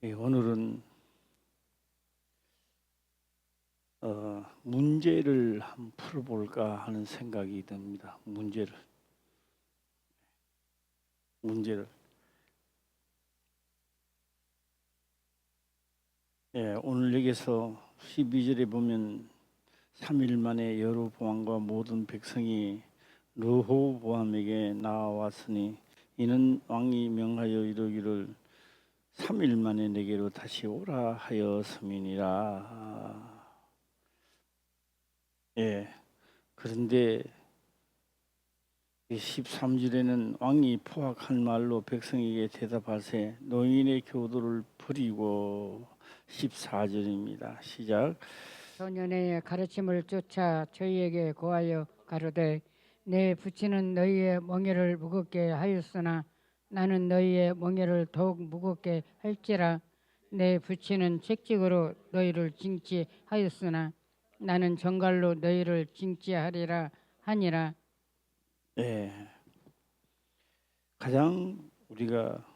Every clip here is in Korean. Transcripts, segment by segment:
오늘은 문제를 한번 풀어볼까 하는 생각이 듭니다. 문제를. 오늘 여기서 12절에 보면 3일 만에 여로보암과 모든 백성이 르호보암에게 나왔으니 이는 왕이 명하여 이르기를 3일 만에 내게로 다시 오라 하였음이니라. 그런데 13절에는 왕이 포악한 말로 백성에게 대답하세 노인의 교도를 버리고 14절입니다. 시작. 소년의 가르침을 쫓아 저희에게 고하여 가로되 내 부친은 너희의 멍에를 무겁게 하였으나 나는 너희의 멍에를 더욱 무겁게 할지라. 내 부친은 채찍으로 너희를 징치하였으나 나는 정갈로 너희를 징치하리라 하니라. 가장 우리가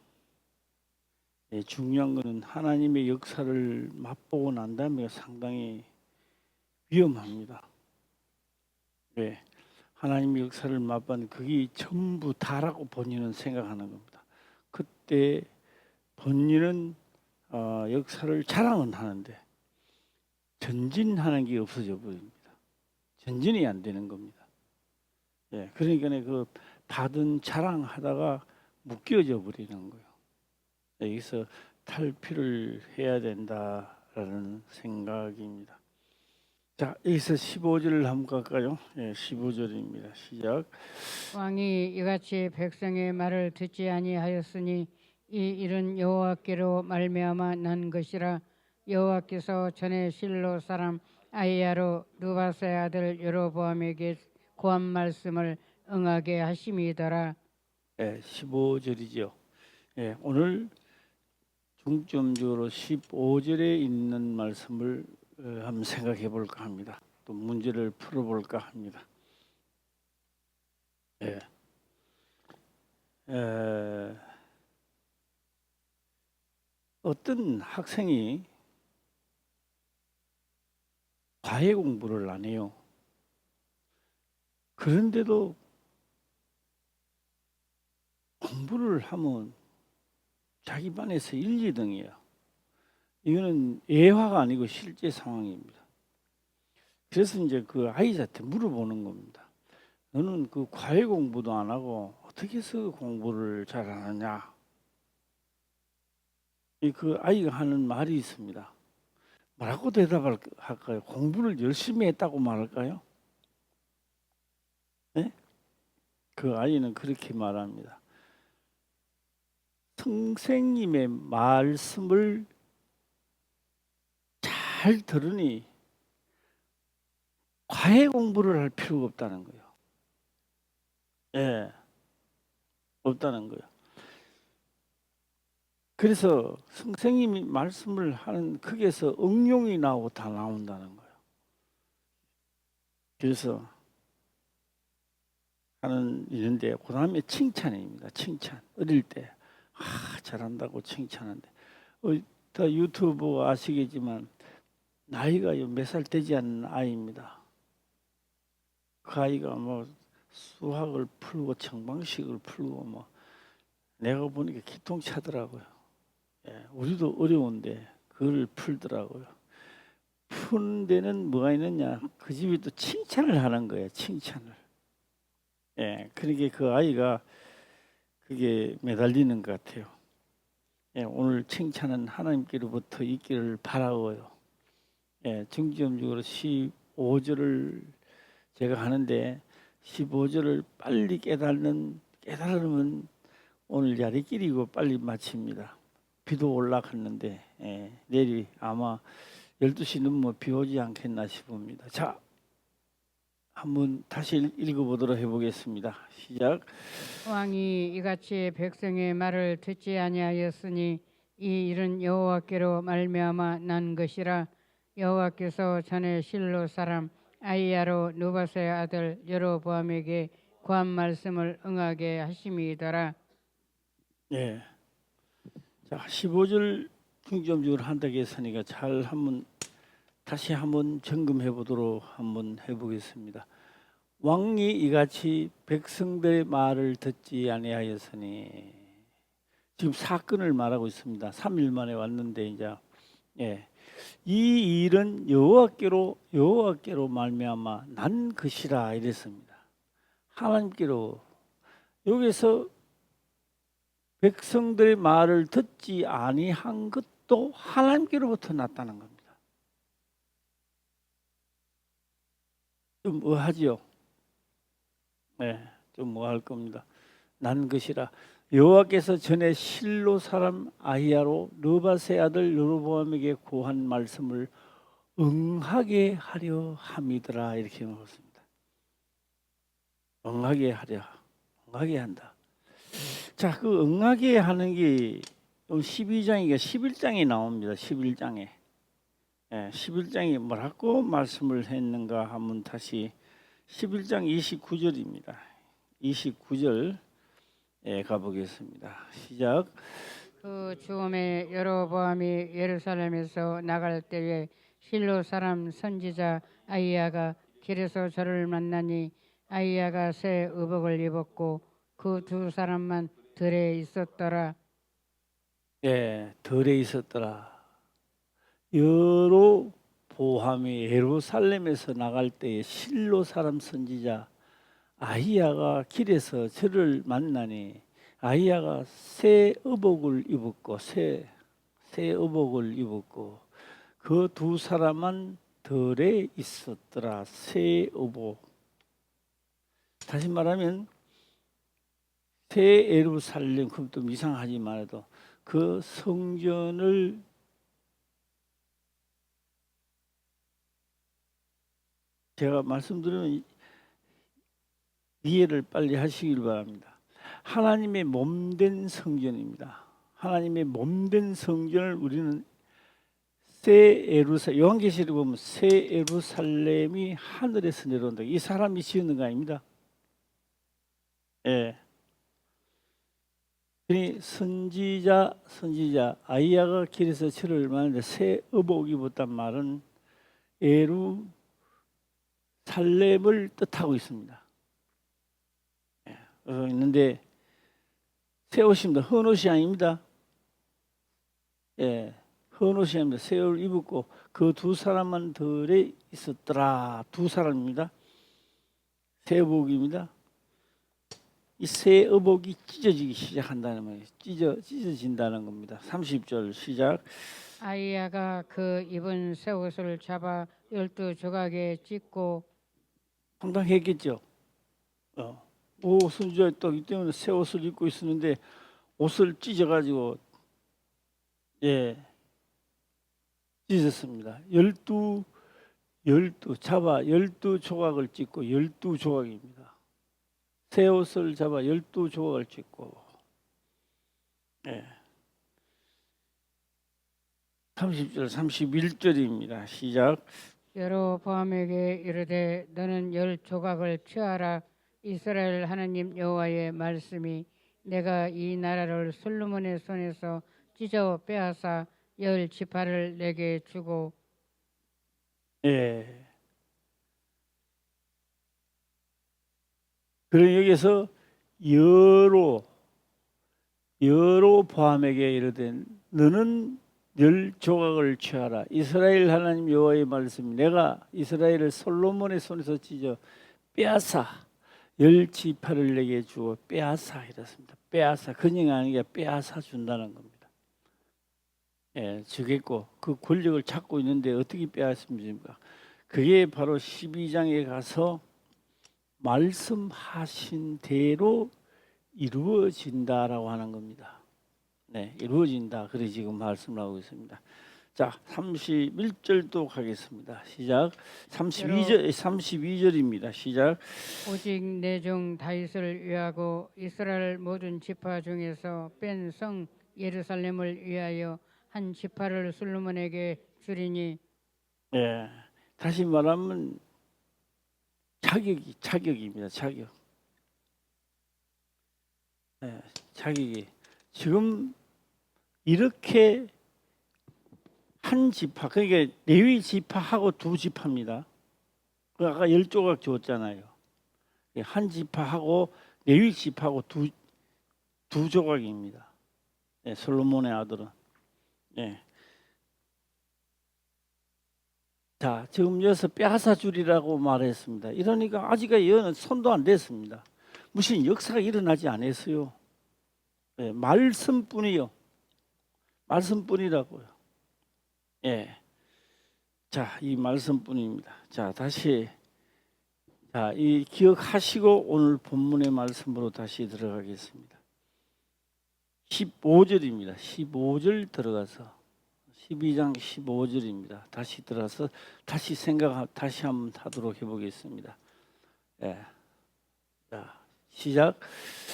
중요한 것은 하나님의 역사를 맛보고 난 다음에 상당히 위험합니다. 왜? 하나님의 역사를 맛본 그게 전부 다라고 본인은 생각하는 겁니다. 그때 본인은 역사를 자랑은 하는데 전진하는 게 없어져 버립니다. 전진이 안 되는 겁니다. 그러니까 그 받은 자랑하다가 묶여져 버리는 거예요. 여기서 탈피를 해야 된다라는 생각입니다. 자, 여기서 15절을 한번 갈까요? 15절입니다. 시작. 왕이 이같이 백성의 말을 듣지 아니하였으니 이 일은 여호와께로 말미암아 난 것이라. 여호와께서 전에 실로 사람 아히야로 느바세 아들 여로보암에게 고한 말씀을 응하게 하심이더라. 15절이죠. 오늘 중점적으로 15절에 있는 말씀을 한번 생각해 볼까 합니다. 또 문제를 풀어볼까 합니다. 어떤 학생이 과외 공부를 안 해요. 그런데도 공부를 하면 자기 반에서 1, 2등이에요. 이거는 예화가 아니고 실제 상황입니다. 그래서 이제 그 아이한테 물어보는 겁니다. 너는 그 과외 공부도 안 하고 어떻게 해서 공부를 잘하느냐? 그 아이가 하는 말이 있습니다. 뭐라고 대답할까요? 공부를 열심히 했다고 말할까요? 네? 그 아이는 그렇게 말합니다. 선생님의 말씀을 잘 들으니 과외 공부를 할 필요가 없다는 거예요. 없다는 거예요. 그래서 선생님이 말씀을 하는 거기에서 응용이 나오고 다 나온다는 거예요. 그래서 하는 이런데 그 다음에 칭찬입니다. 칭찬. 어릴 때 잘한다고 칭찬하는데 다 유튜브 아시겠지만 나이가 몇 살 되지 않는 아이입니다. 그 아이가 뭐 수학을 풀고 정방식을 풀고 뭐 내가 보니까 기똥차더라고요. 우리도 어려운데 그걸 풀더라고요. 푸는 데는 뭐가 있느냐? 그 집이 또 칭찬을 하는 거예요. 칭찬을. 그러니까 그 아이가 그게 매달리는 것 같아요. 오늘 칭찬은 하나님께로부터 있기를 바라고요. 중점적으로 15절을 제가 하는데 15절을 빨리 깨달으면 오늘 자리끼리고 빨리 마칩니다. 비도 올라갔는데 내일이 아마 12시 넘으면 비 오지 않겠나 싶습니다. 자, 한번 다시 읽어보도록 해보겠습니다. 시작. 왕이 이같이 백성의 말을 듣지 아니하였으니 이 일은 여호와께로 말미암아 난 것이라. 여호와께서 전에 실로 사람 아히야로 느바세 아들 여로보암에게 고한 말씀을 응하게 하심이더라. 자, 15절 중점적으로 한다고 했으니까 잘 한번 다시 한번 점검해 보도록 한번 해보겠습니다. 왕이 이같이 백성들의 말을 듣지 아니하였으니, 지금 사건을 말하고 있습니다. 3일 만에 왔는데 이제 예. 이 일은 여호와께로 말미암아 난 것이라 이랬습니다. 하나님께로, 여기서 백성들의 말을 듣지 아니한 것도 하나님께로부터 났다는 겁니다. 좀 뭐하지요? 네, 좀 뭐할 겁니다. 난 것이라. 여호와께서 전에 실로 사람 아히야로 느밧의 아들 여로보암에게 고한 말씀을 응하게 하려 함이더라, 이렇게 먹었습니다. 응하게 한다. 자, 그 응하게 하는 게 12장이가 11장에 나옵니다. 11장에. 예, 11장이 뭐라고 말씀을 했는가 하면 다시 11장 29절입니다. 29절 가보겠습니다. 시작. 그 즈음에 여로보암이 예루살렘에서 나갈 때에 실로 사람 선지자 아히야가 길에서 저를 만나니 아히야가 새 의복을 입었고 그 두 사람만 들에 있었더라. 예, 덜에 있었더라. 여로보암이 예루살렘에서 나갈 때에 실로 사람 선지자 아히야가 길에서 저를 만나니, 아히야가 새 의복을 입었고 새 의복을 입었고 그 두 사람만 덜에 있었더라. 새 의복. 다시 말하면 새 예루살렘, 그럼 좀 이상하지만 해도 그 성전을 제가 말씀드리면 이해를 빨리 하시길 바랍니다. 하나님의 몸된 성전입니다. 하나님의 몸된 성전을 우리는 새 예루살렘, 요한계시를 보면 새 예루살렘이 하늘에서 내려온다. 이 사람이 지은 거 아닙니다. 예. 그러니 선지자 아히야가 길에서 저를 만났는데 새 의복 입었단 말은 예루살렘을 뜻하고 있습니다. 있는데 새 옷입니다. 헌 옷이 아닙니다. 예, 헌 옷이 아닙니다. 새 옷을 입었고 그 두 사람만 들에 있었더라. 두 사람입니다. 새 의복입니다. 이 새 의복이 찢어지기 시작한다는 거예요. 찢어진다는 겁니다. 30절 시작. 아히야가 그 입은 새 옷을 잡아 12조각에 찢고, 황당했겠죠. 오, 선지자 또 이 때문에 새 옷을 입고 있었는데 옷을 찢어가지고 찢었습니다. 12조각을 찢고 12조각입니다. 새 옷을 잡아 12조각을 찢고 30절 31절입니다. 시작. 여로보암에게 이르되 너는 10조각을 취하라. 이스라엘 하나님 여호와의 말씀이 내가 이 나라를 솔로몬의 손에서 찢어 빼앗아 10지파를 내게 주고. 그럼 여기서 여로보암에게 이르되 너는 10조각을 취하라. 이스라엘 하나님 여호와의 말씀, 내가 이스라엘을 솔로몬의 손에서 찢어 빼앗아 10지파를 내게 주어 빼앗아 이랬습니다. 빼앗아, 그냥 아니게 빼앗아 준다는 겁니다. 주겠고 그 권력을 찾고 있는데 어떻게 빼앗습니까? 그게 바로 12장에 가서 말씀하신 대로 이루어진다라고 하는 겁니다. 이루어진다. 그래 지금 말씀을 하고 있습니다. 자, 31절도 가겠습니다. 시작. 32절입니다. 시작. 오직 내 종 다윗을 위하고 이스라엘 모든 지파 중에서 뺀 성 예루살렘을 위하여 한 지파를 솔로몬에게 주리니. 다시 말하면 자격입니다. 자격이 지금 이렇게 한 지파, 그러니까 레위 지파하고 두 지파입니다. 그 아까 10조각 줬잖아요. 한 지파하고 레위 지파하고 두 조각입니다. 예, 솔로몬의 아들은. 예. 자, 지금 여기서 빼앗아 주리라고 말했습니다. 이러니까 아직까지 여는 손도 안 댔습니다. 무슨 역사가 일어나지 않았어요. 예, 말씀뿐이요. 말씀뿐이라고요. 예. 자, 이 말씀뿐입니다. 자, 다시 자, 이 기억하시고 오늘 본문의 말씀으로 다시 들어가겠습니다. 15절입니다. 15절 들어가서 12장 15절입니다. 다시 들어서 다시 다시 한번 하도록 해보겠습니다. 예. 자, 시작.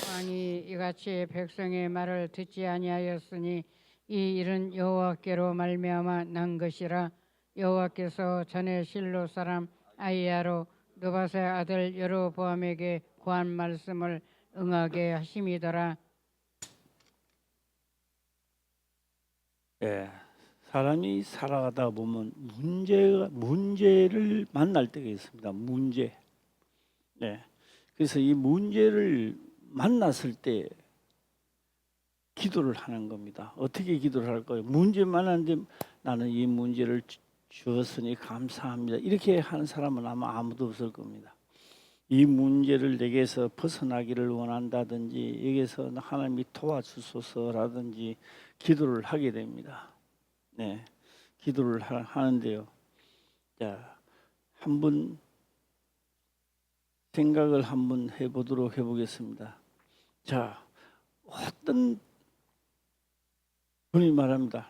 왕이 이같이 백성의 말을 듣지 아니하였으니 이 일은 여호와께로 말미암아 난 것이라. 여호와께서 전에 실로 사람 아이야로 느밧의 아들 여로보암에게 고한 말씀을 응하게 하심이더라. 예. 사람이 살아가다 보면 문제를 만날 때가 있습니다. 문제. 네. 그래서 이 문제를 만났을 때 기도를 하는 겁니다. 어떻게 기도를 할까요? 문제 만났는데 나는 이 문제를 주었으니 감사합니다. 이렇게 하는 사람은 아마 아무도 없을 겁니다. 이 문제를 내게서 벗어나기를 원한다든지 여기서 하나님이 도와주소서라든지 기도를 하게 됩니다. 네, 기도를 하는데요. 자, 한번 생각을 한번 해보겠습니다. 자, 어떤 분이 말합니다.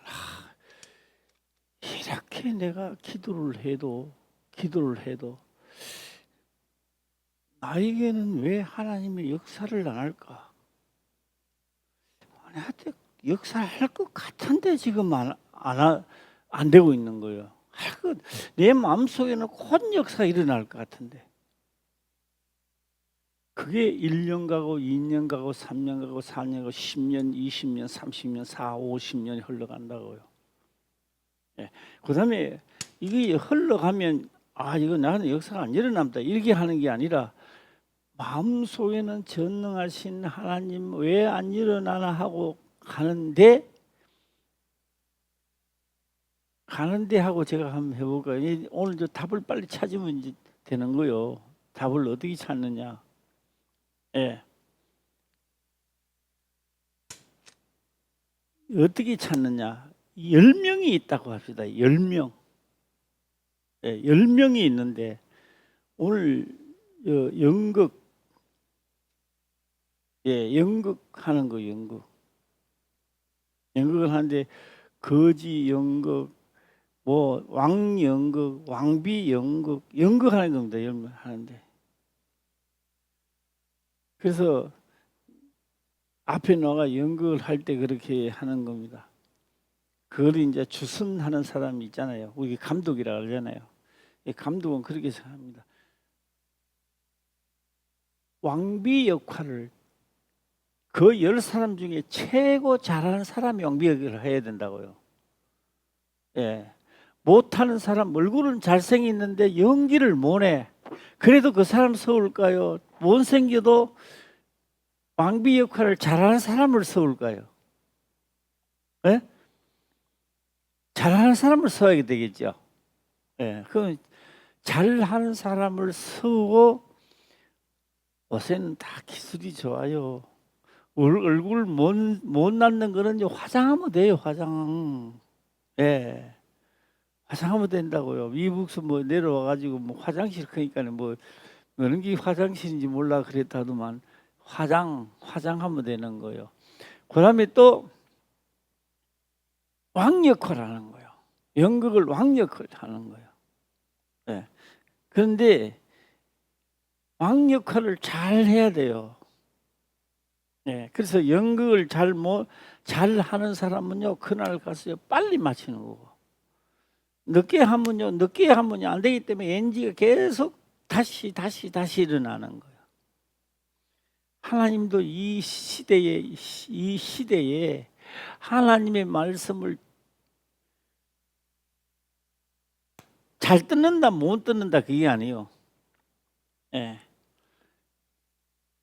이렇게 내가 기도를 해도 나에게는 왜 하나님의 역사를 안 할까? 나한테 역사를 할 것 같은데 지금 안 되고 있는 거예요. 내 마음속에는 곧 역사가 일어날 것 같은데. 그게 1년 가고 2년 가고 3년 가고 4년 가고 10년, 20년, 30년, 4, 50년이 흘러간다고요. 예. 그다음에 이게 흘러가면 이거 나는 역사가 안 일어납니다. 이렇게 하는 게 아니라 마음속에는 전능하신 하나님 왜 안 일어나나 하고 가는데 하고 제가 한번 해볼까요? 오늘 저 답을 빨리 찾으면 이제 되는 거요. 답을 어떻게 찾느냐? 예. 어떻게 찾느냐? 10명이 있다고 합시다. 10명. 예, 10명이 있는데 오늘 연극 하는 거 연극을 하는데 거지 연극 뭐 왕연극, 왕비 연극하는 겁니다. 하는데 그래서 앞에 나가 연극을 할 때 그렇게 하는 겁니다. 그걸 이제 주선하는 사람이 있잖아요. 우리 감독이라 그러잖아요. 감독은 그렇게 생각합니다. 왕비 역할을 그 10사람 중에 최고 잘하는 사람이 왕비 역할을 해야 된다고요. 예. 못하는 사람, 얼굴은 잘생겼는데 연기를 못해. 그래도 그 사람 서울까요? 못생겨도 왕비 역할을 잘하는 사람을 서울까요? 예? 잘하는 사람을 서야 되겠죠. 예. 그럼 잘하는 사람을 서고 요새는 다 기술이 좋아요. 얼굴 못 낳는 거는 화장하면 돼요. 화장. 예. 화장하면 된다고요. 미국에서 뭐 내려와가지고 뭐 화장실 크니까는 뭐 어느 게 화장실인지 몰라 그랬다더만 화장하면 되는 거예요. 그다음에 또 왕 역할을 하는 거예요. 연극을 왕 역할을 하는 거예요. 네. 그런데 왕 역할을 잘 해야 돼요. 네. 그래서 연극을 잘 하는 사람은요 그날 가서 빨리 마치는 거고. 늦게 하면요 안 되기 때문에 NG가 계속 다시 일어나는 거예요. 하나님도 이 시대에 하나님의 말씀을 잘 듣는다 못 듣는다 그게 아니에요. 예.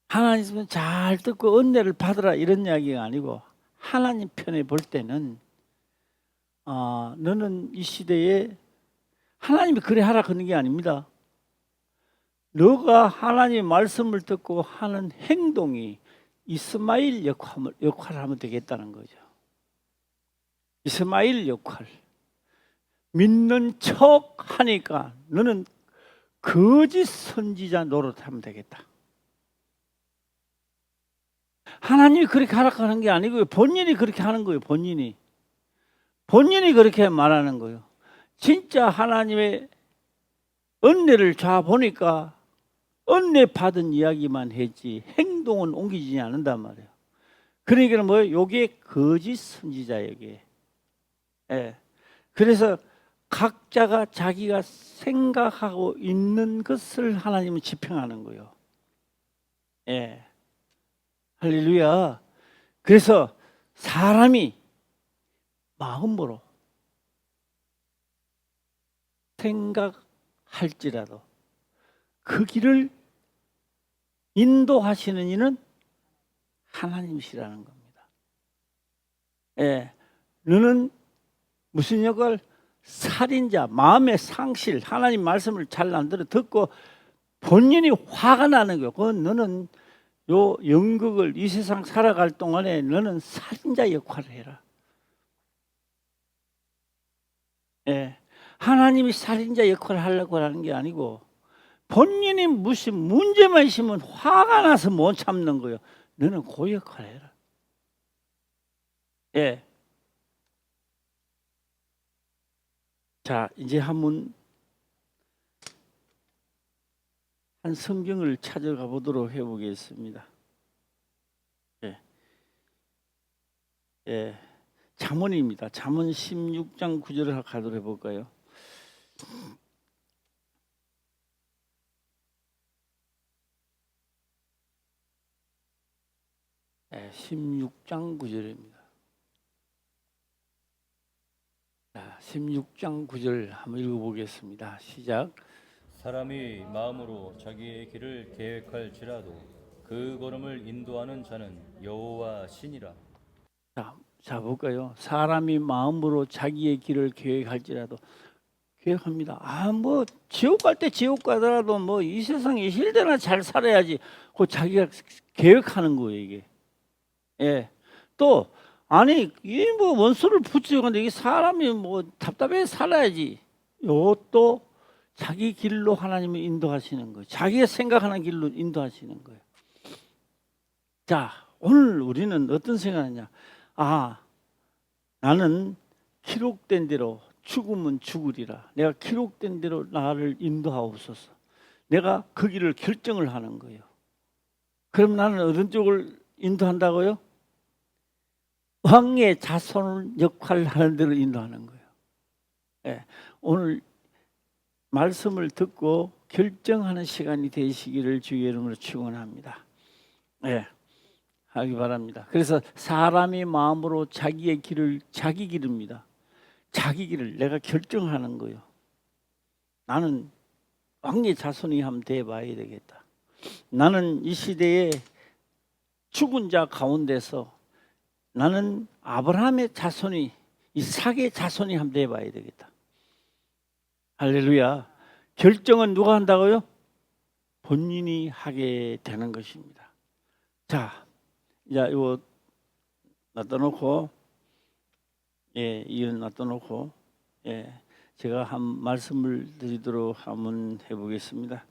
하나님은 잘 듣고 은혜를 받으라 이런 이야기가 아니고 하나님 편에 볼 때는 너는 이 시대에 하나님이 그래 하라 그런 게 아닙니다. 너가 하나님의 말씀을 듣고 하는 행동이 이스마엘 역할을 하면 되겠다는 거죠. 이스마엘 역할. 믿는 척 하니까 너는 거짓 선지자 노릇하면 되겠다. 하나님이 그렇게 하라고 하는 게 아니고요. 본인이 그렇게 하는 거예요. 본인이 그렇게 말하는 거예요. 진짜 하나님의 은혜를 보니까 은혜 받은 이야기만 했지 행동은 옮기지 않는단 말이에요. 그러니까 뭐예요? 요게 거짓 선지자예요. 이게. 예. 그래서 각자가 자기가 생각하고 있는 것을 하나님은 지평하는 거예요. 예. 할렐루야. 그래서 사람이 마음으로 생각할지라도 그 길을 인도하시는 이는 하나님이시라는 겁니다. 예. 너는 무슨 역할? 살인자, 마음의 상실, 하나님 말씀을 잘 안 들어 듣고 본인이 화가 나는 거예요. 그건 너는 요 연극을 이 세상 살아갈 동안에 너는 살인자 역할을 해라. 예. 하나님이 살인자 역할을 하려고 하는 게 아니고 본인이 무슨 문제만 있으면 화가 나서 못 참는 거예요. 너는 그 역할을 해라. 예. 자, 이제 한번 한 성경을 찾아가 보도록 해보겠습니다. 예. 예. 잠언입니다. 잠언 16장 9절을 가도록 해볼까요? 예, 16장 9절입니다. 자, 16장 9절 한번 읽어보겠습니다. 시작. 사람이 마음으로 자기의 길을 계획할지라도 그 걸음을 인도하는 자는 여호와 신이라. 자 볼까요? 사람이 마음으로 자기의 길을 계획할지라도 계획합니다. 뭐 지옥 갈 때 지옥 가더라도 뭐 이 세상에 힐대나 잘 살아야지. 그 자기가 계획하는 거예요 이게. 예. 또 아니 이 뭐 원수를 붙이는데 이 사람이 뭐 답답해 살아야지. 이것도 자기 길로 하나님이 인도하시는 거예요. 자기가 생각하는 길로 인도하시는 거예요. 자, 오늘 우리는 어떤 생각하냐? 나는 기록된 대로 죽으면 죽으리라. 내가 기록된 대로 나를 인도하옵소서. 내가 그 길을 결정을 하는 거예요. 그럼 나는 어떤 쪽을 인도한다고요? 왕의 자손 역할을 하는 대로 인도하는 거예요. 예, 오늘 말씀을 듣고 결정하는 시간이 되시기를 주의 이름으로 축원합니다. 예, 하기 바랍니다. 그래서 사람이 마음으로 자기의 길을 자기 길입니다. 자기 길을 내가 결정하는 거예요. 나는 왕의 자손이 한번 돼봐야 되겠다. 나는 이 시대에 죽은 자 가운데서 나는 아브라함의 자손이 이삭의 자손이 한번 돼봐야 되겠다. 할렐루야. 결정은 누가 한다고요? 본인이 하게 되는 것입니다. 자, 이제 이거 놔둬놓고, 이건 놔둬놓고, 제가 한 말씀을 드리도록 한번 해보겠습니다.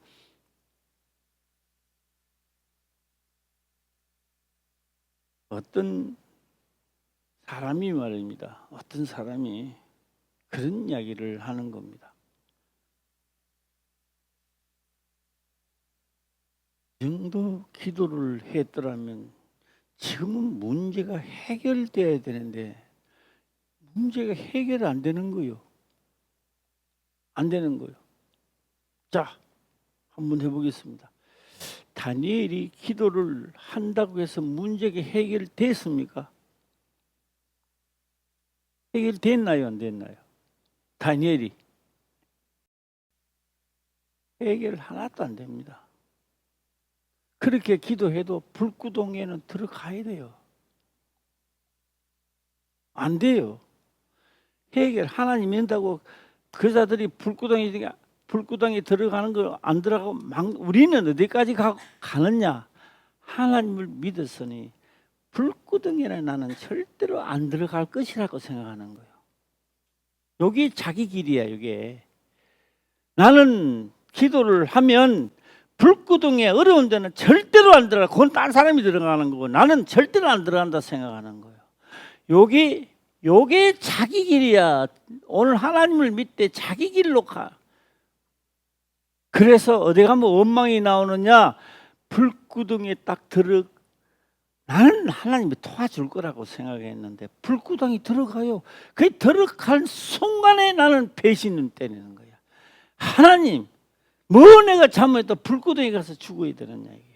어떤 사람이 말입니다. 어떤 사람이 그런 이야기를 하는 겁니다. 이 정도 기도를 했더라면 지금은 문제가 해결돼야 되는데 문제가 해결 안 되는 거예요. 안 되는 거예요. 자, 한번 해보겠습니다. 다니엘이 기도를 한다고 해서 문제가 해결됐습니까? 해결됐나요? 안 됐나요? 다니엘이 해결 하나도 안 됩니다. 그렇게 기도해도 불구덩이에는 들어가야 돼요. 안 돼요. 해결 하나님이 한다고 그 자들이 불구덩이 들어가는 거 안 들어가고 우리는 어디까지 가느냐? 하나님을 믿었으니 불구덩이에 나는 절대로 안 들어갈 것이라고 생각하는 거예요. 여기 자기 길이야. 이게 나는 기도를 하면 불구덩이에 어려운 데는 절대로 안 들어가. 그건 딴 사람이 들어가는 거고 나는 절대로 안 들어간다 생각하는 거예요. 요게 자기 길이야. 오늘 하나님을 믿되 자기 길로 가. 그래서 어디 가면 원망이 나오느냐? 불구덩이에 딱 나는 하나님이 도와줄 거라고 생각했는데 불구덩이 들어가요. 그 들어갈 순간에 나는 배신을 때리는 거야. 하나님, 뭐 내가 잘못했다 불구덩이 가서 죽어야 되느냐 이게.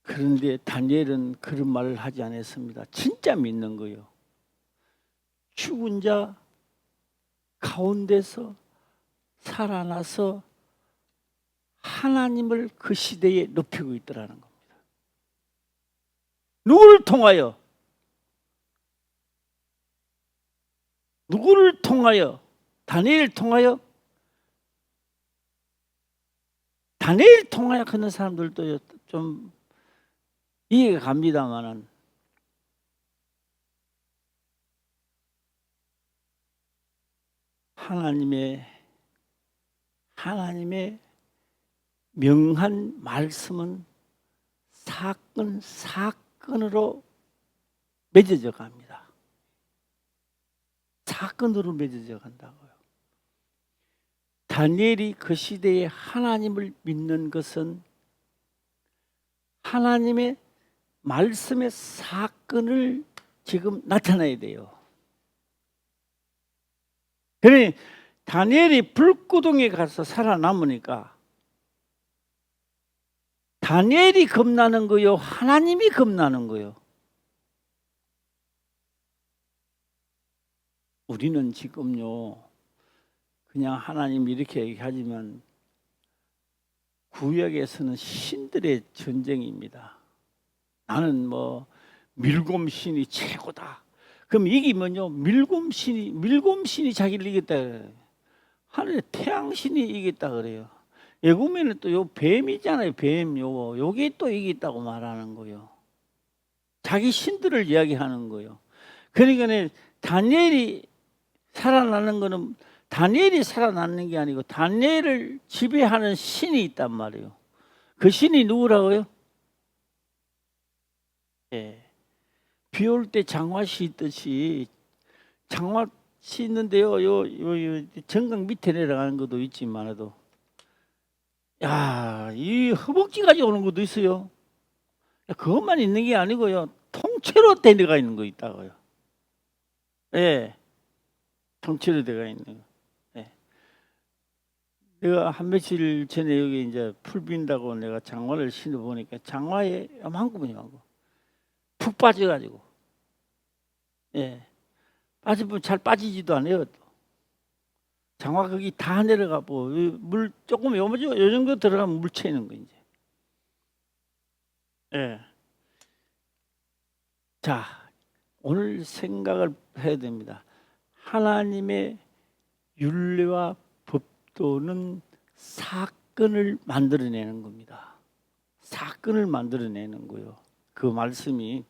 그런데 다니엘은 그런 말을 하지 않았습니다. 진짜 믿는 거예요. 죽은 자 가운데서 살아나서 하나님을 그 시대에 높이고 있더라는 겁니다. 누구를 통하여? 누구를 통하여? 다니엘을 통하여? 다니엘을 통하여 그런 사람들도 좀 이해가 갑니다만은 하나님의 명한 말씀은 사건으로 맺어져 갑니다. 사건으로 맺어져 간다고요. 다니엘이 그 시대에 하나님을 믿는 것은 하나님의 말씀의 사건을 지금 나타내야 돼요. 그러니 다니엘이 불구덩이에 가서 살아남으니까 다니엘이 겁나는 거요? 하나님이 겁나는 거요? 우리는 지금요 그냥 하나님 이렇게 얘기하지만 구약에서는 신들의 전쟁입니다. 나는 뭐 밀곰신이 최고다. 그럼 이기면요 밀곰신이 자기를 이겼다 그래요. 하늘의 태양신이 이겼다 그래요. 예고면은 또 요 뱀이잖아요. 뱀 요게 또 이겼다고 말하는 거예요. 자기 신들을 이야기하는 거예요. 그러니까 다니엘이 살아나는 거는 다니엘이 살아나는 게 아니고 다니엘을 지배하는 신이 있단 말이에요. 그 신이 누구라고요? 예. 비 올 때 장화시 있듯이 장화시 있는데요. 요 정강 밑에 내려가는 것도 있지만도 이 허벅지까지 오는 것도 있어요. 그것만 있는 게 아니고요. 통째로 내려가 있는 거 있다고요. 예. 통째로 내려가 있는 거. 예. 내가 한 며칠 전에 여기 이제 풀 빈다고 내가 장화를 신어 보니까 장화에 요만큼이요. 푹 빠져가지고, 예, 빠지면 잘 빠지지도 않아요. 장화 거기 다 내려가고 물 조금 요 정도 들어가면 물 채는 거 이제. 예. 자, 오늘 생각을 해야 됩니다. 하나님의 율례와 법도는 사건을 만들어내는 겁니다. 사건을 만들어내는 거예요. 그 말씀이.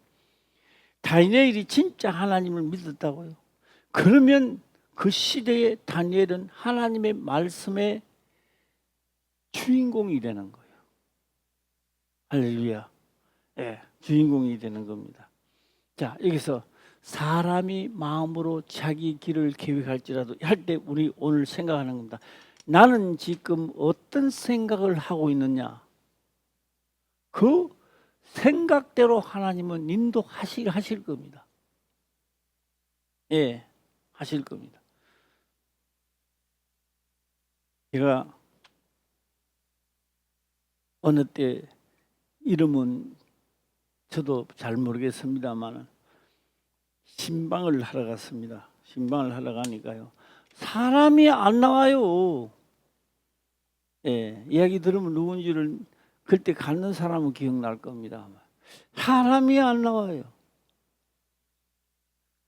다니엘이 진짜 하나님을 믿었다고요. 그러면 그 시대에 다니엘은 하나님의 말씀의 주인공이 되는 거예요. 할렐루야. 예, 주인공이 되는 겁니다. 자, 여기서 사람이 마음으로 자기 길을 계획할지라도 할 때 우리 오늘 생각하는 겁니다. 나는 지금 어떤 생각을 하고 있느냐? 그 생각대로 하나님은 인도하실 겁니다. 예, 하실 겁니다. 제가 어느 때 이름은 저도 잘 모르겠습니다만 신방을 하러 갔습니다. 신방을 하러 가니까요, 사람이 안 나와요. 예, 이야기 들으면 누군지를 그때 갖는 사람은 기억날 겁니다. 사람이 안 나와요.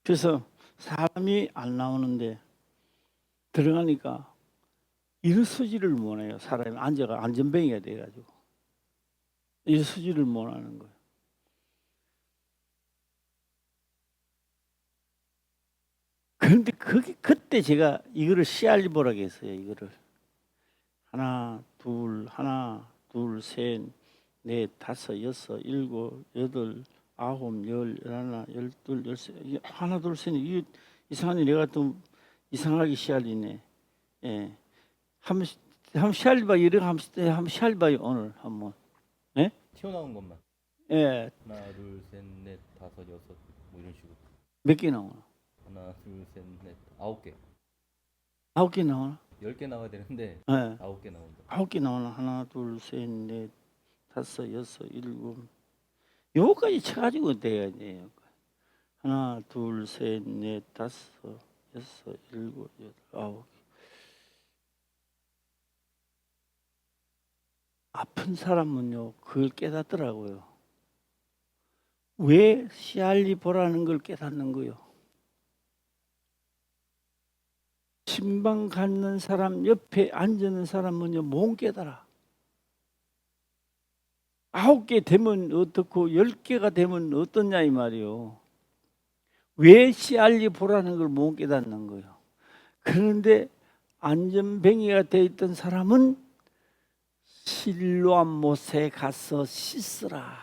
그래서 사람이 안 나오는데 들어가니까 일어서지를 못해요. 사람이 앉아가 안전뱅이가 돼가지고 일어서지를 못하는 거예요. 그런데 그때 제가 이거를 씨알리 보라고 했어요. 이거를 하나, 둘, 셋, 넷, 다섯, 여섯, 일곱, 여덟, 아홉, 열, 열하나, 열둘, 열세, 하나, 둘, 셋, 이 이상하니 내가 좀 이상하게 씨알리네. 예, 한번 씨알리봐 이렇게 한번 씨알리봐요 오늘 한번. 예? 튀어나온 것만. 예, 하나, 둘, 셋, 넷, 다섯, 여섯, 뭐 이런 식으로. 몇 개 나오나? 하나, 둘, 셋, 넷, 9개. 9개 나오나? 10개 나와야 되는데 예, 9개 나온다. 9개 나오나? 하나, 둘, 셋, 넷, 다섯, 여섯, 일곱. 요거까지 쳐가지고 돼야 돼요. 하나, 둘, 셋, 넷, 다섯, 여섯, 일곱, 여덟, 아홉. 아픈 사람은요, 그걸 깨닫더라고요. 왜 씨알리 보라는 걸 깨닫는 거요? 신방 갖는 사람 옆에 앉는 사람은요, 못 깨달아. 9개 되면 어떻고 10개가 되면 어떠냐 이 말이요. 왜 씨알리 보라는 걸 못 깨닫는 거예요. 그런데 안전뱅이가 되어 있던 사람은 실로암 못에 가서 씻으라.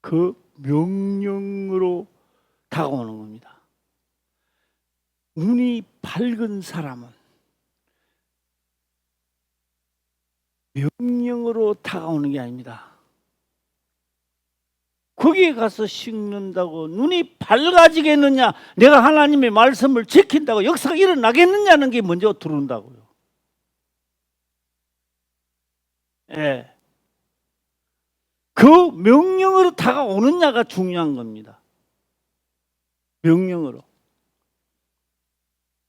그 명령으로 다가오는 겁니다. 눈이 밝은 사람은 명령으로 다가오는 게 아닙니다. 거기에 가서 씻는다고 눈이 밝아지겠느냐, 내가 하나님의 말씀을 지킨다고 역사가 일어나겠느냐는 게 먼저 들어온다고요. 예. 그 명령으로 다가오느냐가 중요한 겁니다. 명령으로.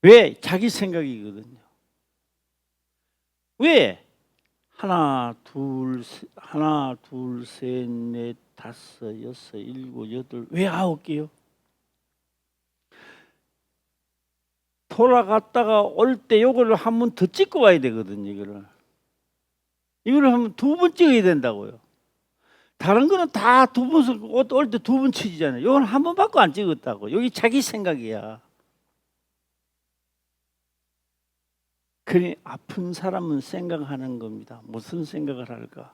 왜? 자기 생각이거든요. 왜? 하나, 둘, 셋, 넷, 다섯, 여섯, 일곱, 여덟, 왜 9개요? 돌아갔다가 올 때 요거를 한 번 더 찍고 와야 되거든요. 이거를 한 번 2번 찍어야 된다고요. 다른 거는 다 2번, 올 때 2번 치잖아요. 이건 한 번밖에 안 찍었다고. 여기 자기 생각이야. 그러니 아픈 사람은 생각하는 겁니다. 무슨 생각을 할까?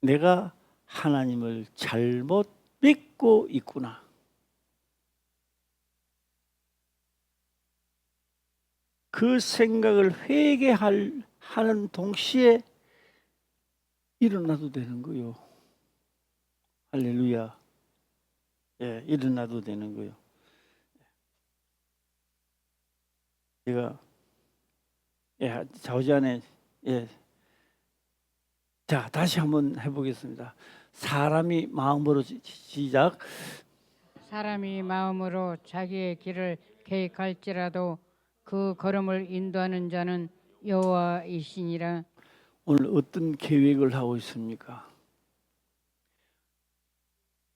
내가 하나님을 잘못 믿고 있구나. 그 생각을 하는 동시에 일어나도 되는 거요. 할렐루야. 예, 일어나도 되는 거요. 제가 좌우지간에 자, 다시 한번 해보겠습니다. 사람이 마음으로 시작. 사람이 마음으로 자기의 길을 계획할지라도 그 걸음을 인도하는 자는 여호와이시니라. 오늘 어떤 계획을 하고 있습니까?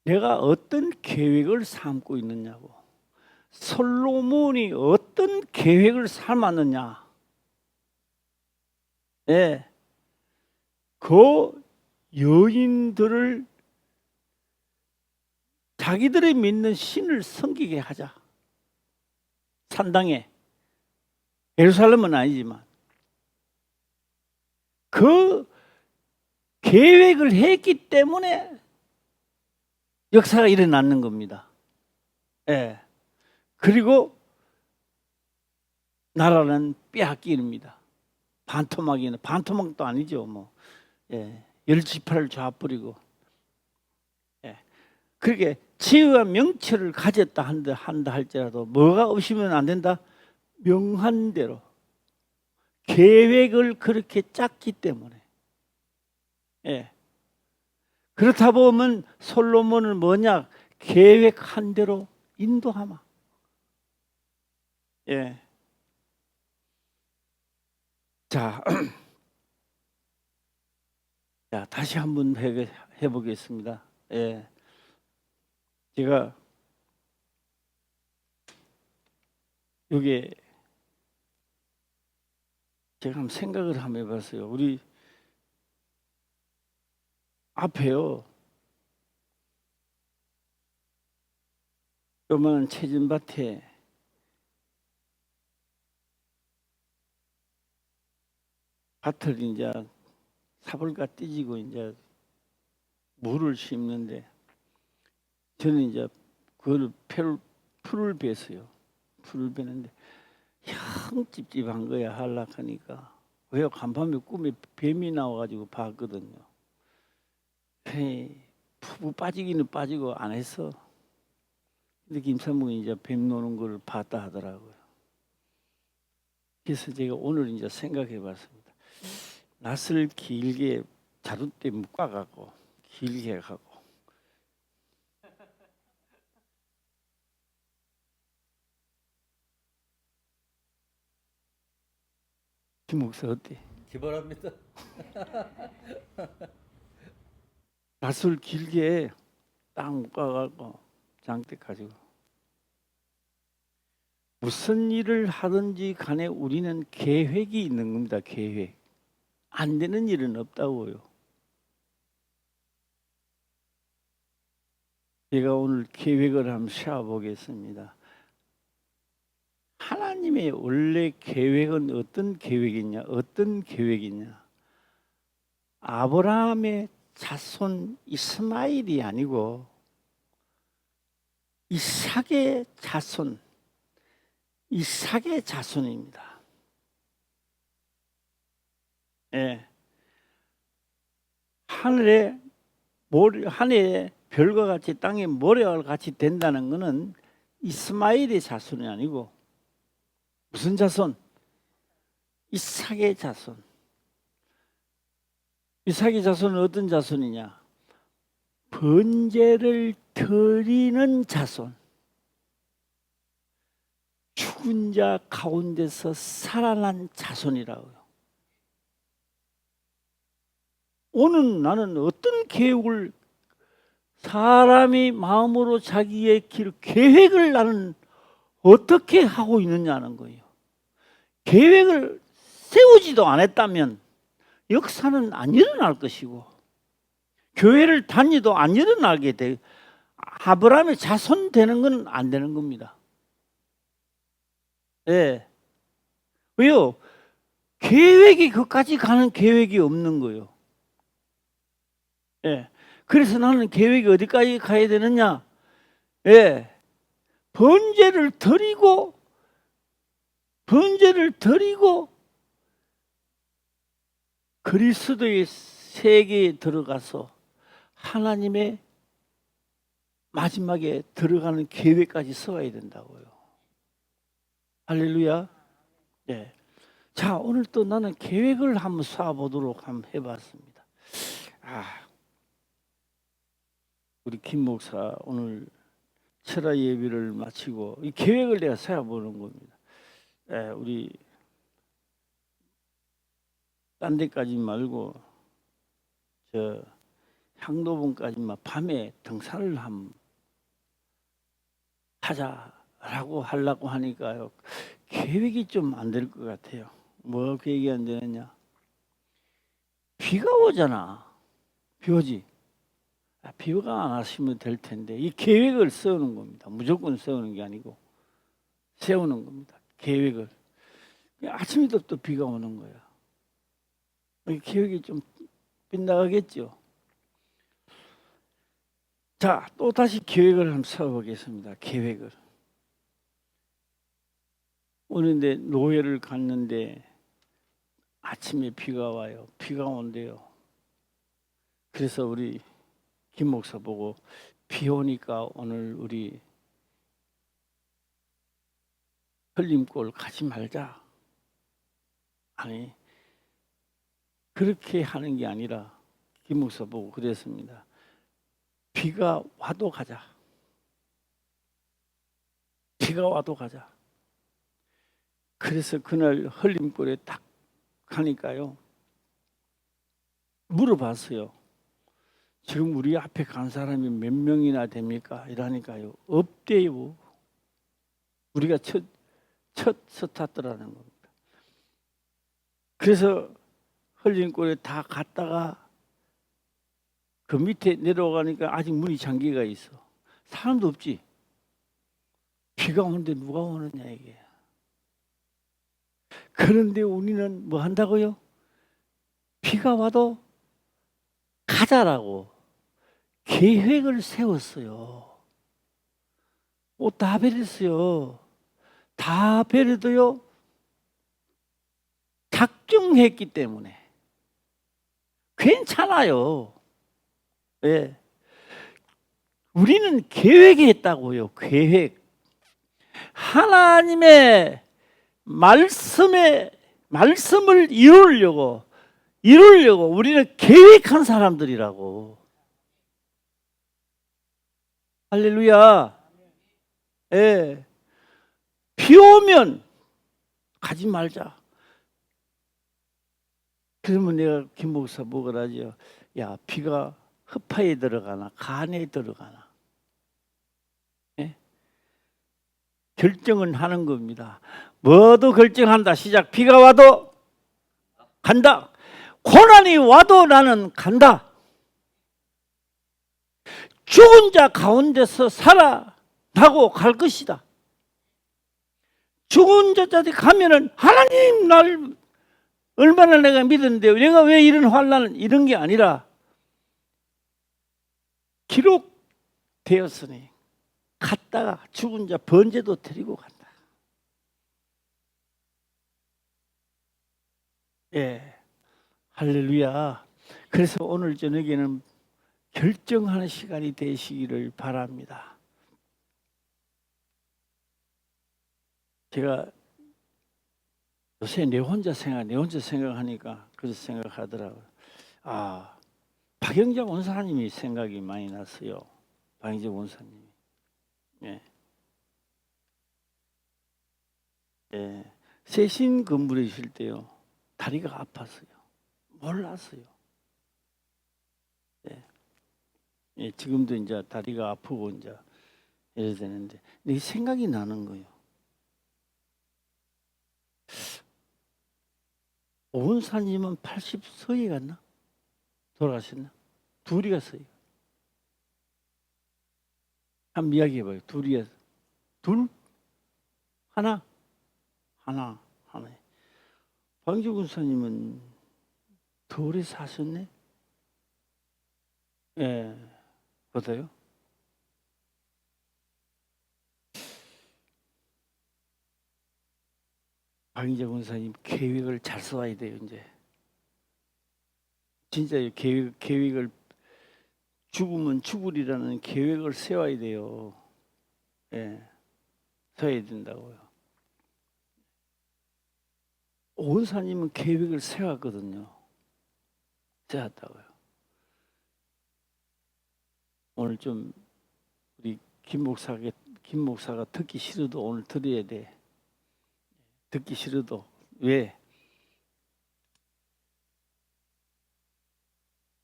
내가 어떤 계획을 삼고 있느냐고. 솔로몬이 어떤 계획을 삼았느냐. 예. 그 여인들을 자기들이 믿는 신을 섬기게 하자. 산당에. 예루살렘은 아니지만 그 계획을 했기 때문에 역사가 일어나는 겁니다. 예. 그리고 나라는 빼앗깁니다. 반토막도 아니죠. 뭐. 예. 10지파를 좌뿌리고. 예. 그렇게 지혜와 명철을 가졌다 한다 할지라도 뭐가 없으면 안 된다? 명한 대로 계획을 그렇게 짰기 때문에 예. 그렇다 보면 솔로몬은 뭐냐? 계획한 대로 인도하마. 예. 자, 자, 다시 한번 해보겠습니다. 예. 제가 요게 제가 한번 생각을 한번 해봤어요. 우리 앞에요. 요만한 채진밭에 밭을 이제 사벌과 띠지고 이제 물을 심는데 저는 이제 그걸 풀을 베어요. 풀을 베는데 영 찝찝한 거야. 하려하니까 왜 간밤에 꿈에 뱀이 나와가지고 봤거든요. 푹 빠지기는 빠지고 안 했어. 근데 김삼봉이 이제 뱀 노는 걸 봤다 하더라고요. 그래서 제가 오늘 이제 생각해봤습니다. 낯을 길게 자루대 묶어갖고 길게 가고 김 목사 어때? 기발합니다. 낯을 길게 딱 묶어갖고 장대 가지고 무슨 일을 하든지 간에 우리는 계획이 있는 겁니다. 계획. 안 되는 일은 없다고요. 제가 오늘 계획을 한번 세워보겠습니다. 하나님의 원래 계획은 어떤 계획이냐? 어떤 계획이냐? 아브라함의 자손 이스마엘이 아니고 이삭의 자손, 이삭의 자손입니다. 예. 하늘에 별과 같이 땅에 모래와 같이 된다는 것은 이스마엘의 자손이 아니고 무슨 자손? 이삭의 자손. 이삭의 자손은 어떤 자손이냐? 번제를 드리는 자손. 죽은 자 가운데서 살아난 자손이라고요. 오늘 나는 어떤 계획을 사람이 마음으로 자기의 길 계획을 나는 어떻게 하고 있느냐는 거예요. 계획을 세우지도 않았다면 역사는 안 일어날 것이고 교회를 다니도 안 일어나게 돼. 아브라함의 자손 되는 건 안 되는 겁니다. 예. 왜요? 계획이 그까지 가는 계획이 없는 거예요. 예. 그래서 나는 계획이 어디까지 가야 되느냐? 예. 번제를 드리고 그리스도의 세계에 들어가서 하나님의 마지막에 들어가는 계획까지 써야 된다고요. 할렐루야. 네. 자, 오늘 또 나는 계획을 한번 쌓아보도록 한번 해봤습니다. 우리 김 목사 오늘 철야 예비를 마치고 이 계획을 내가 세워보는 겁니다. 우리 딴 데까지 말고 저 향도봉까지만 밤에 등산을 한번 하자라고 하려고 하니까요. 계획이 좀 안 될 것 같아요. 뭐 계획이 안 되느냐? 비가 오잖아. 비 오지? 비가 안 왔으면 될 텐데 이 계획을 세우는 겁니다. 무조건 세우는 게 아니고 세우는 겁니다. 계획을. 아침에도 또 비가 오는 거야. 계획이 좀 빗나가겠죠. 자, 또 다시 계획을 한번 세워보겠습니다. 계획을. 오는데 노예를 갔는데 아침에 비가 와요. 비가 온대요. 그래서 우리 김 목사 보고 비 오니까 오늘 우리 흘림골 가지 말자. 아니, 그렇게 하는 게 아니라 김 목사 보고 그랬습니다. 비가 와도 가자. 비가 와도 가자. 그래서 그날 흘림골에 딱 가니까요. 물어봤어요. 지금 우리 앞에 간 사람이 몇 명이나 됩니까? 이러니까요. 없대요. 우리가 첫 스타트라는 겁니다. 그래서 흘림골에 다 갔다가 그 밑에 내려가니까 아직 문이 잠겨가 있어. 사람도 없지. 비가 오는데 누가 오느냐 이게. 그런데 우리는 뭐 한다고요? 비가 와도 가자라고 계획을 세웠어요. 옷 다 버렸어요. 다 버려도요. 작정했기 때문에 괜찮아요. 예. 우리는 계획했다고요. 계획. 하나님의 말씀을 이루려고 우리는 계획한 사람들이라고. 할렐루야. 예. 비 오면 가지 말자. 그러면 내가 김 목사 뭐가 하죠? 야, 비가 허파에 들어가나 간에 들어가나. 예? 결정은 하는 겁니다. 뭐도 결정한다. 시작. 비가 와도 간다. 고난이 와도 나는 간다. 죽은 자 가운데서 살아나고 갈 것이다. 죽은 자들이 가면은 하나님 날 얼마나 내가 믿었는데 내가 왜 이런 환난을 이런 게 아니라 기록되었으니 갔다가 죽은 자 번제도 드리고 간다. 예, 할렐루야. 그래서 오늘 저녁에는 결정하는 시간이 되시기를 바랍니다. 제가 요새 내 혼자 생각하니까 그래서 생각하더라고요. 아, 박영자 원사님이 생각이 많이 났어요. 박영자 원사님이. 예. 예. 세신 건물에 있을 때요. 다리가 아팠어요. 몰랐어요. 예. 예. 지금도 이제 다리가 아프고 이제 이래야 되는데, 내 생각이 나는 거예요. 오은사님은 80서에 갔나? 돌아가셨나? 둘이 갔어요. 한번 이야기해봐요. 둘이 둘? 하나? 하나. 방주 군사님은 더 오래 사셨네? 예, 보세요. 방희재 군사님 계획을 잘 써야 돼요. 이제 진짜 계획을 죽으면 죽으리라는 계획을 세워야 돼요. 예, 세워야 된다고요. 오은사님은 계획을 세웠거든요. 세웠다고요. 오늘 좀 우리 김 목사가 듣기 싫어도 오늘 들어야 돼. 듣기 싫어도. 왜?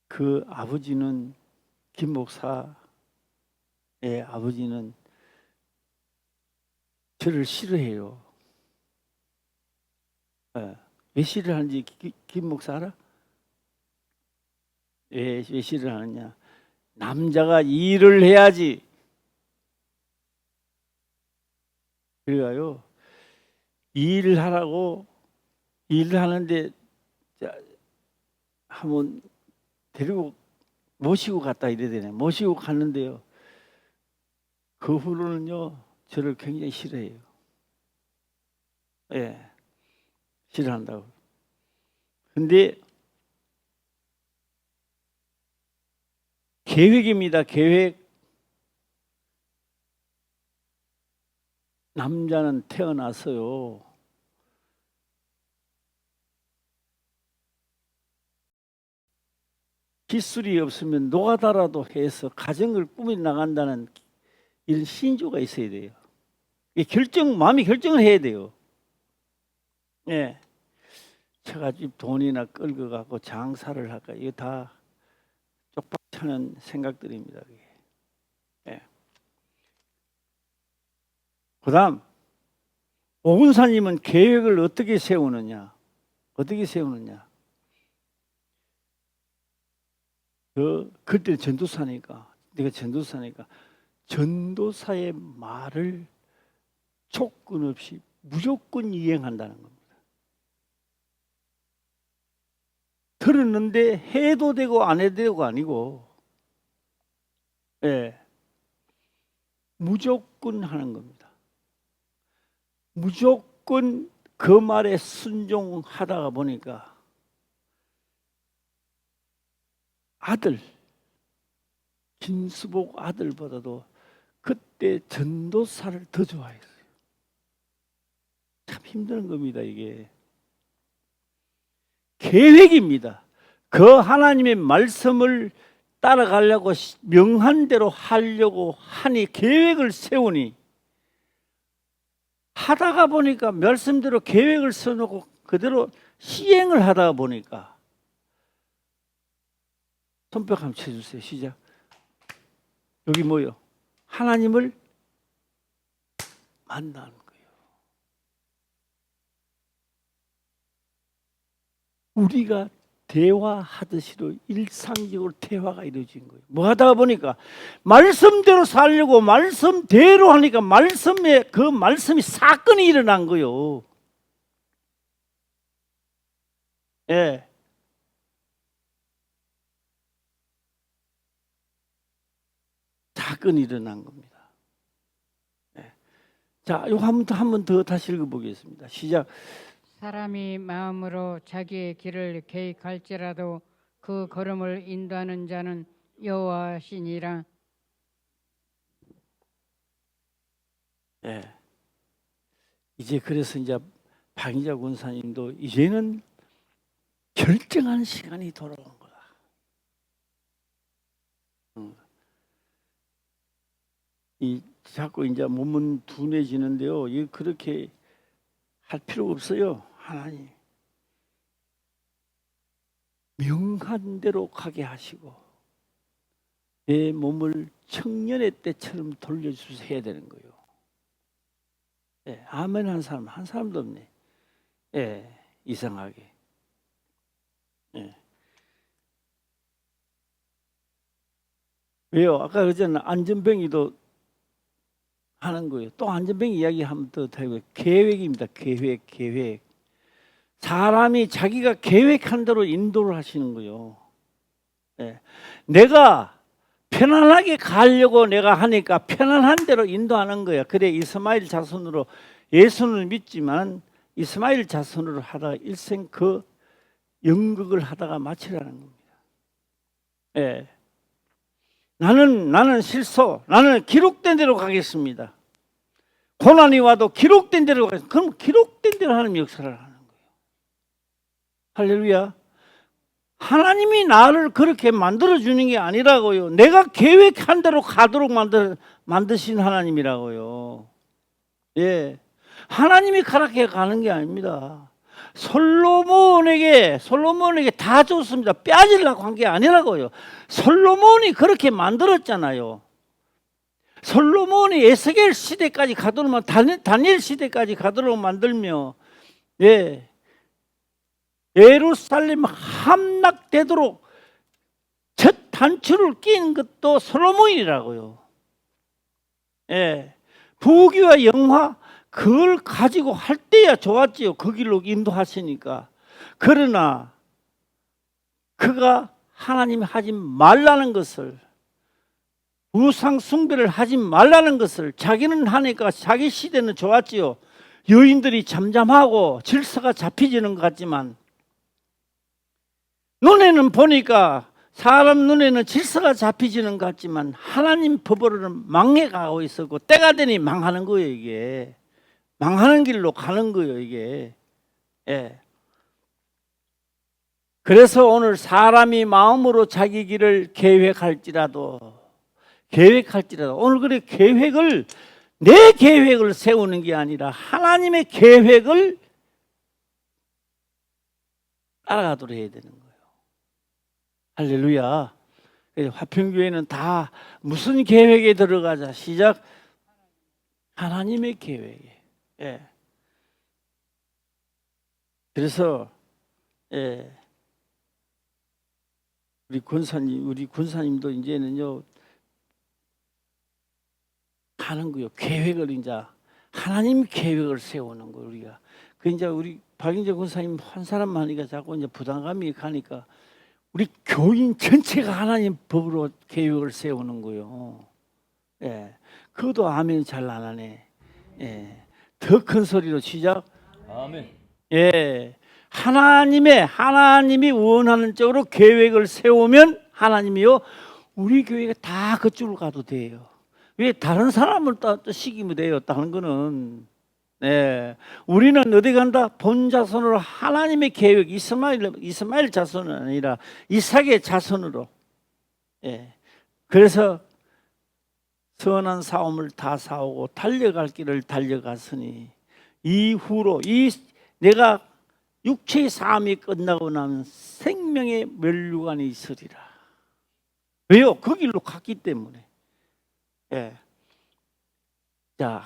그 아버지는, 김 목사의 아버지는 저를 싫어해요. 왜 싫어하는지 김 목사 알아? 왜 싫어하느냐? 남자가 일을 해야지. 그래가요. 일을 하라고 일을 하는데 한번 데리고 모시고 갔다 이래야 되네. 모시고 갔는데요. 그 후로는요, 저를 굉장히 싫어해요. 예, 싫어한다고. 근데 계획입니다. 계획. 남자는 태어났어요. 기술이 없으면 노가다라도 해서 가정을 꾸미 나간다는 이런 신조가 있어야 돼요. 마음이 결정을 해야 돼요. 예. 처가집 돈이나 끌고 가고 장사를 할까, 이거 다 쪽박차는 생각들입니다. 예. 그다음 오은사님은 계획을 어떻게 세우느냐? 어떻게 세우느냐? 그때 전도사니까, 내가 전도사니까 전도사의 말을 조건 없이 무조건 이행한다는 겁니다. 들었는데 해도 되고 안 해도 되고 아니고, 예, 무조건 하는 겁니다. 무조건 그 말에 순종하다가 보니까 아들, 김수복 아들보다도 그때 전도사를 더 좋아했어요. 참 힘든 겁니다, 이게. 계획입니다. 그 하나님의 말씀을 따라가려고 명한 대로 하려고 하니, 계획을 세우니, 하다가 보니까 말씀대로 계획을 써놓고 그대로 시행을 하다가 보니까, 손뼉 한번 쳐주세요. 시작. 여기 뭐요? 하나님을 만나는 거예요. 우리가 대화하듯이로 일상적으로 대화가 이루어진 거예요. 뭐 하다가 보니까 말씀대로 살려고 말씀대로 하니까 그 말씀이 사건이 일어난 거예요. 예. 사건이 일어난 겁니다. 예. 자, 이거 한 번 더 다시 읽어보겠습니다. 시작. 사람이 마음으로 자기의 길을 계획할지라도 그 걸음을 인도하는 자는 여호와시니라. 예. 이제 그래서 이제 박인자 권사님도 이제는 결정한 시간이 돌아온 거다. 이 자꾸 이제 몸은 둔해지는데요. 이 그렇게 할 필요가 없어요. 하나님 명한 대로 가게 하시고 내 몸을 청년의 때처럼 돌려주셔야 되는 거예요. 예, 아멘 한 사람도 없네. 예, 이상하게. 예. 왜요? 아까 그랬잖아요. 안전뱅이도 하는 거예요. 또 안전뱅이 이야기 한번 더 해보고, 계획입니다. 계획. 사람이 자기가 계획한 대로 인도를 하시는 거예요. 예. 내가 편안하게 가려고 내가 하니까 편안한 대로 인도하는 거야. 그래, 이스마엘 자손으로 예수를 믿지만 이스마엘 자손으로 하다가 일생 그 연극을 하다가 마치라는 겁니다. 예. 나는 실소, 나는 기록된 대로 가겠습니다. 고난이 와도 기록된 대로 가겠습니다. 그럼 기록된 대로 하는 역사를 하는 거예요. 할렐루야. 하나님이 나를 그렇게 만들어주는 게 아니라고요. 내가 계획한 대로 가도록 만드신 하나님이라고요. 예. 하나님이 그렇게 가는 게 아닙니다. 솔로몬에게 다 줬습니다. 빼앗으려고 한 게 아니라고요. 솔로몬이 그렇게 만들었잖아요. 솔로몬이 에스겔 시대까지 가도록, 다니엘 시대까지 가도록 만들며, 예, 예루살렘 함락되도록 첫 단추를 낀 것도 솔로몬이라고요. 예, 부귀와 영화 그걸 가지고 할 때야 좋았지요. 그 길로 인도하시니까. 그러나 그가 하나님이 하지 말라는 것을, 우상 숭배를 하지 말라는 것을 자기는 하니까 자기 시대는 좋았지요. 여인들이 잠잠하고 질서가 잡히지는 것 같지만 눈에는 보니까, 사람 눈에는 질서가 잡히지는 것 같지만 하나님 법으로는 망해가고 있었고, 때가 되니 망하는 거예요. 이게 망하는 길로 가는 거예요. 이게. 예. 그래서 오늘 사람이 마음으로 자기 길을 계획할지라도 오늘 그래 내 계획을 세우는 게 아니라 하나님의 계획을 따라가도록 해야 되는 거예요. 할렐루야. 화평교회는 다 무슨 계획에 들어가자. 시작. 하나님의 계획에. 예. 그래서 예. 우리 군사님도 이제는요 하는 거요. 계획을 이제 하나님 계획을 세우는 거 우리가. 그 이제 우리 박인재 군사님 한 사람만 하니까 자꾸 이제 부담감이 가니까 우리 교인 전체가 하나님 법으로 계획을 세우는 거요. 예. 그것도 아멘 잘 안 하네. 예. 더 큰 소리로 시작. 아멘. 예. 하나님이 원하는 쪽으로 계획을 세우면 하나님이요 우리 교회가 다 그쪽으로 가도 돼요. 왜 다른 사람을 또 시키면 돼요? 다른 거는 우리는 어디 간다? 본 자손으로 하나님의 계획 이스마엘 자손은 아니라 이삭의 자손으로. 예. 그래서 선한 싸움을 다 싸우고 달려갈 길을 달려갔으니 이후로 내가 육체의 삶이 끝나고 나면 생명의 면류관이 있으리라. 왜요? 그 길로 갔기 때문에. 예. 자,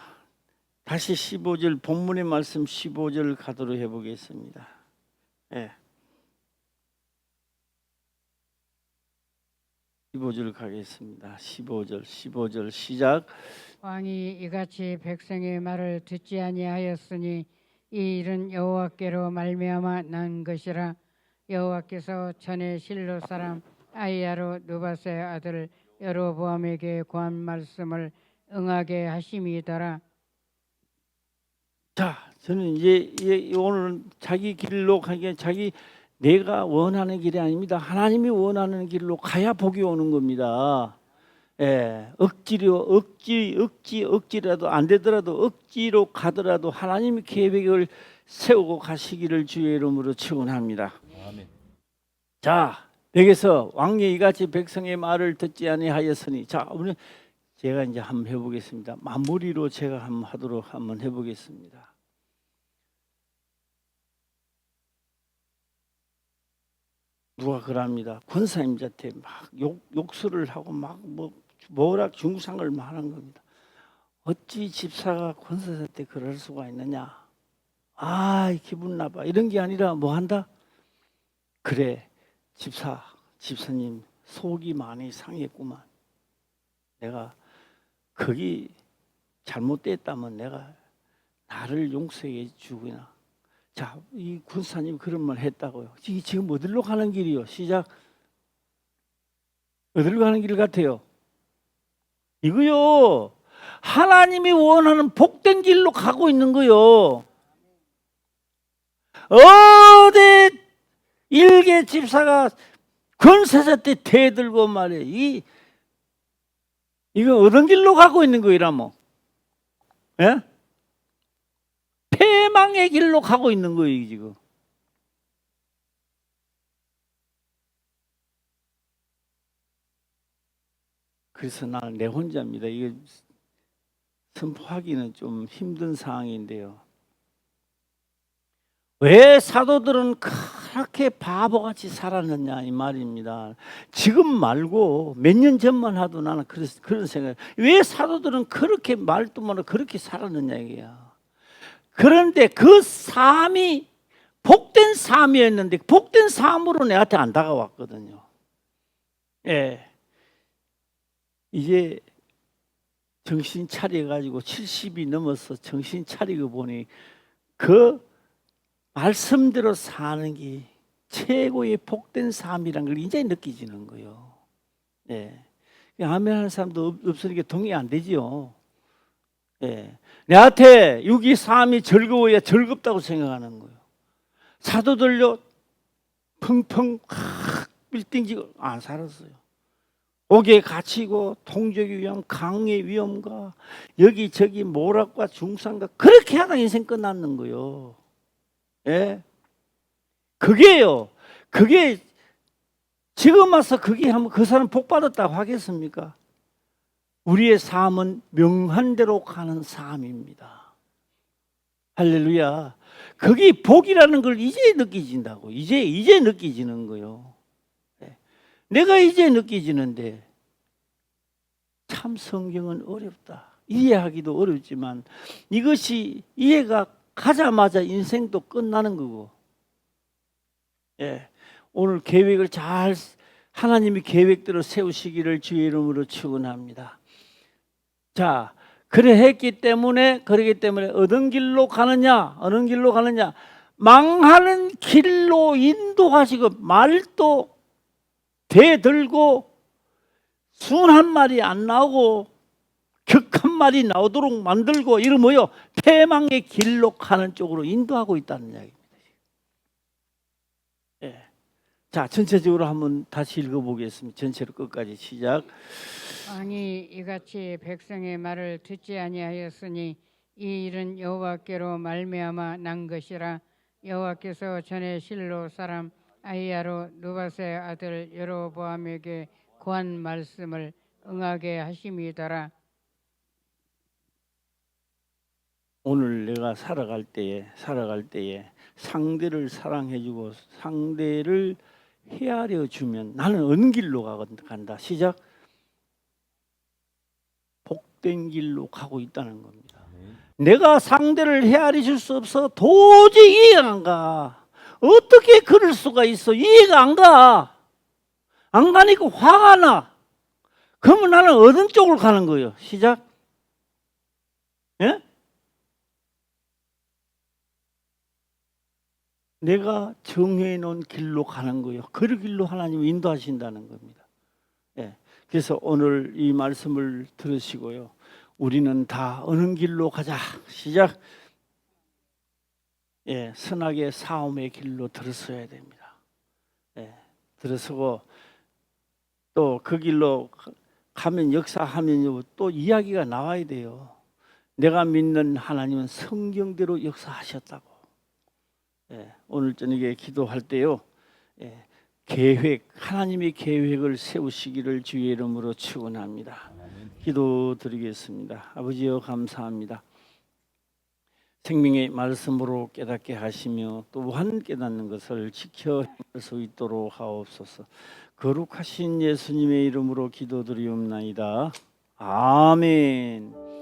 다시 15절 본문의 말씀 15절 가도록 해보겠습니다. 예. 15절 가겠습니다. 15절 시작. 왕이 이같이 백성의 말을 듣지 아니하였으니 이 일은 여호와께로 말미암아 난 것이라. 여호와께서 전에 실로 사람 아이야로 누바스의 아들 여로보암에게 고한 말씀을 응하게 하심이더라. 자, 저는 이제 오늘 자기 길로 가기 내가 원하는 길이 아닙니다. 하나님이 원하는 길로 가야 복이 오는 겁니다. 예, 억지라도 안 되더라도 억지로 가더라도 하나님의 계획을 세우고 가시기를 주의 이름으로 축원합니다. 아멘. 자, 여기서 왕이 이같이 백성의 말을 듣지 아니하였으니, 자, 오늘 제가 이제 한번 해보겠습니다. 마무리로 제가 한번 해보겠습니다. 누가 그럽니다. 권사님한테 막 욕설을 하고 막 뭐라 중상을 말한 겁니다. 어찌 집사가 권사한테 그럴 수가 있느냐? 아, 기분 나빠. 이런 게 아니라 뭐 한다? 그래, 집사님 속이 많이 상했구만. 내가 거기 잘못됐다면 내가 나를 용서해 주구나. 자, 이 군사님 그런 말 했다고요. 지금 어디로 가는 길이요? 시작. 어디로 가는 길 같아요? 이거요. 하나님이 원하는 복된 길로 가고 있는 거요. 어디 일개 집사가 권세자 때 대들고 말이에요. 이거 어떤 길로 가고 있는 거이라모? 예? 패망의 길로 가고 있는 거예요, 지금. 그래서 나는 내 혼자입니다. 이게 선포하기는 좀 힘든 상황인데요. 왜 사도들은 그렇게 바보같이 살았느냐 이 말입니다. 지금 말고 몇 년 전만 하도 나는 그런 생각. 왜 사도들은 그렇게 말도 못하고 그렇게 살았느냐 이게야. 그런데 그 삶이 복된 삶이었는데 복된 삶으로 내한테 안 다가왔거든요. 예. 이제 정신 차려가지고 70이 넘어서 정신 차리고 보니 그 말씀대로 사는 게 최고의 복된 삶이라는 걸 이제 느끼지는 거예요. 예. 아멘 하는 사람도 없으니까 동의 안 되지요. 예. 내한테 여기 삶이 즐거워야 즐겁다고 생각하는 거예요. 사도들요 펑펑 빌딩 지고 안 살았어요. 옥에 갇히고 통적의 위험, 강의 위험과 여기저기 모락과 중상과 그렇게 하다 인생 끝났는 거예요. 예, 그게요. 그게 지금 와서 그게 하면 그 사람 복 받았다고 하겠습니까? 우리의 삶은 명한대로 가는 삶입니다. 할렐루야. 그게 복이라는 걸 이제 느끼진다고. 이제 느끼지는 거요. 내가 이제 느끼지는데 참 성경은 어렵다. 이해하기도 어렵지만 이것이 이해가 가자마자 인생도 끝나는 거고. 오늘 계획을 잘 하나님이 계획대로 세우시기를 주의 이름으로 축원합니다. 자, 그러기 때문에 어떤 길로 가느냐? 망하는 길로 인도하시고 말도 대들고 순한 말이 안 나오고 격한 말이 나오도록 만들고 이런 뭐요? 패망의 길로 가는 쪽으로 인도하고 있다는 이야기입니다. 자, 전체적으로 한번 다시 읽어보겠습니다. 전체로 끝까지 시작. 아니 이같이 백성의 말을 듣지 아니하였으니 이 일은 여호와께로 말미암아 난 것이라. 여호와께서 전에 실로 사람 아히야로 느밧의 아들 여로보암에게 고한 말씀을 응하게 하심이더라. 오늘 내가 살아갈 때에 상대를 사랑해주고 상대를 헤아려 주면 나는 어느 길로 간다. 시작. 복된 길로 가고 있다는 겁니다. 내가 상대를 헤아려 줄 수 없어. 도저히 이해가 안 가. 어떻게 그럴 수가 있어? 이해가 안 가. 안 가니까 화가 나. 그러면 나는 어느 쪽으로 가는 거예요? 시작. 예? 내가 정해 놓은 길로 가는 거예요. 그 길로 하나님이 인도하신다는 겁니다. 그래서 오늘 이 말씀을 들으시고요. 우리는 다 어느 길로 가자. 시작. 선악의 싸움의 길로 들어서야 됩니다. 들어서고 또 그 길로 가면 역사하면 또 이야기가 나와야 돼요. 내가 믿는 하나님은 성경대로 역사하셨다고. 오늘 저녁에 기도할 때요. 하나님의 계획을 세우시기를 주의 이름으로 축원합니다. 기도드리겠습니다. 아버지여 감사합니다. 생명의 말씀으로 깨닫게 하시며 또한 깨닫는 것을 지켜 행할 수 있도록 하옵소서. 거룩하신 예수님의 이름으로 기도드리옵나이다. 아멘.